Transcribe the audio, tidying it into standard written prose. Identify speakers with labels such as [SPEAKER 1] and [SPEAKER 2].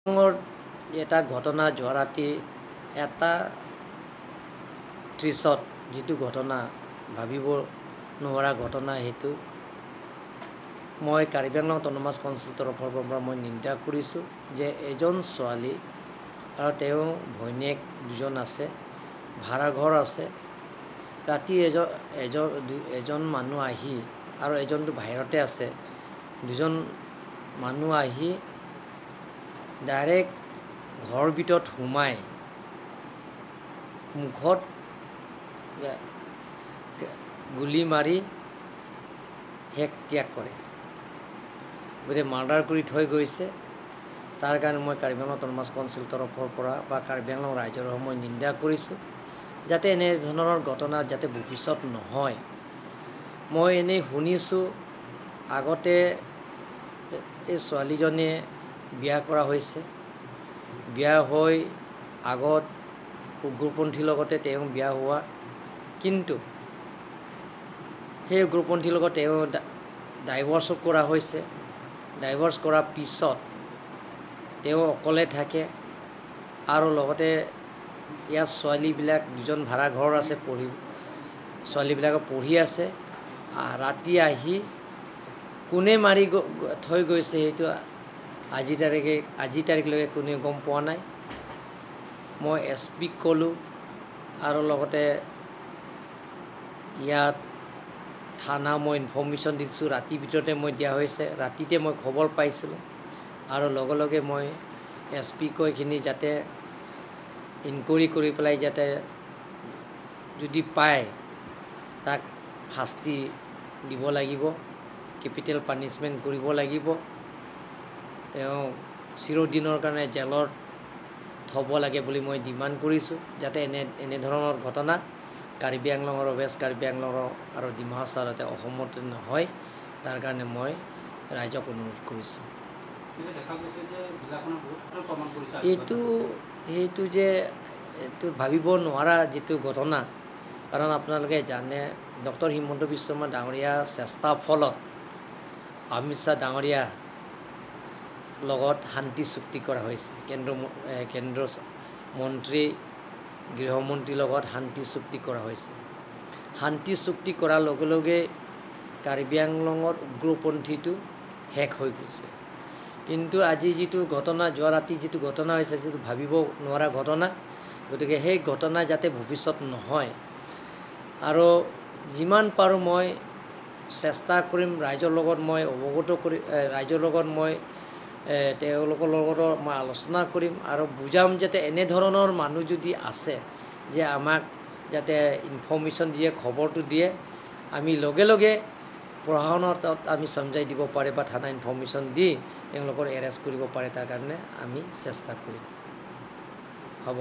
[SPEAKER 1] এটা ঘটনা যোৱা ৰাতি 1:30 যিটো ঘটনা ভাবিব নোৱাৰা ঘটনা সেইটো মই কাৰ্বি আংলং অটোনমাছ কাউন্সিলৰ তৰফৰ পৰা মই নিন্দা কৰিছোঁ যে এজন ছোৱালী আৰু তেওঁ ভৈনীয়েক দুজন আছে, ভাড়াঘৰ আছে, ৰাতি এজন মানুহ আহি আৰু এজনটো বাহিৰতে আছে, দুজন মানুহ আহি ডাইৰেক্ট ঘৰ ভিতৰত সোমাই মুখত গুলি মাৰি শেষ ত্যাগ কৰে, গতিকে মাৰ্ডাৰ কৰি থৈ গৈছে। তাৰ কাৰণে মই কাৰ্বি আংলং অটোনমাছ কাউন্সিলৰ তৰফৰ পৰা বা কাৰ্বি আংলং ৰাইজৰ মই নিন্দা কৰিছোঁ, যাতে এনেধৰণৰ ঘটনা যাতে ভৱিষ্যত নহয়। মই এনেই শুনিছোঁ আগতে এই ছোৱালীজনীয়ে বিয়া কৰা হৈছে, বিয়া হৈ আগত উগ্ৰপন্থীৰ লগতে তেওঁ বিয়া হোৱা, কিন্তু সেই উগ্ৰপন্থীৰ লগত তেওঁ ডাইভৰ্চো কৰা হৈছে। ডাইভৰ্চ কৰাৰ পিছত তেওঁ অকলে থাকে আৰু লগতে ইয়াৰ ছোৱালীবিলাক দুজন ভাড়াঘৰ আছে, ছোৱালীবিলাকক পঢ়ি আছে। ৰাতি আহি কোনে মাৰি থৈ গৈছে সেইটো আজি তাৰিখলৈকে কোনেও গম পোৱা নাই। মই SP-ক ক'লোঁ আৰু লগতে ইয়াত থানা মই ইনফৰ্মেশ্যন দিছোঁ, ৰাতিৰ ভিতৰতে মই দিয়া হৈছে, ৰাতিতে মই খবৰ পাইছিলোঁ আৰু লগে লগে মই SP-ক এইখিনি যাতে ইনকুৱাৰী কৰি পেলাই যাতে যদি পায় তাক শাস্তি দিব লাগিব, কেপিটেল পানিছমেণ্ট কৰিব লাগিব, তেওঁ চিৰদিনৰ কাৰণে জেলত থ'ব লাগে বুলি মই ডিমাণ্ড কৰিছোঁ, যাতে এনেধৰণৰ ঘটনা কাৰ্বি আংলং আৰু ৱেষ্ট কাৰ্বি আংলং আৰু ডিমা হাছাও যাতে অসমত নহয়, তাৰ কাৰণে মই ৰাইজক অনুৰোধ কৰিছোঁ। সেইটো যে এইটো ভাবিব নোৱাৰা যিটো ঘটনা, কাৰণ আপোনালোকে জানে ডক্টৰ হিমন্ত বিশ্ব শৰ্মা ডাঙৰীয়াৰ চেষ্টাৰ ফলত অমিত শ্বাহ ডাঙৰীয়া লগত শান্তি চুক্তি কৰা হৈছে, কেন্দ্ৰ মন্ত্ৰী গৃহমন্ত্ৰীৰ লগত শান্তি চুক্তি কৰা হৈছে। শান্তি চুক্তি কৰাৰ লগে লগে কাৰ্বি আংলঙৰ উগ্ৰপন্থীটো শেষ হৈ গৈছে, কিন্তু আজি যিটো ঘটনা যোৱা ৰাতি যিটো ঘটনা হৈছে, যিটো ভাবিব নোৱাৰা ঘটনা, গতিকে সেই ঘটনা যাতে ভৱিষ্যত নহয় আৰু যিমান পাৰোঁ মই চেষ্টা কৰিম, ৰাইজৰ লগত মই অৱগত কৰি ৰাইজৰ লগত মই তেওঁলোকৰ লগত মই আলোচনা কৰিম আৰু বুজাম যাতে এনেধৰণৰ মানুহ যদি আছে যে আমাক যাতে ইনফৰ্মেশ্যন দিয়ে, খবৰটো দিয়ে, আমি লগে লগে প্ৰশাসনৰ তাত আমি চমজাই দিব পাৰে বা থানা ইনফৰ্মেশ্যন দি তেওঁলোকৰ এৰেষ্ট কৰিব পাৰে, তাৰ কাৰণে আমি চেষ্টা কৰিম। হ'ব।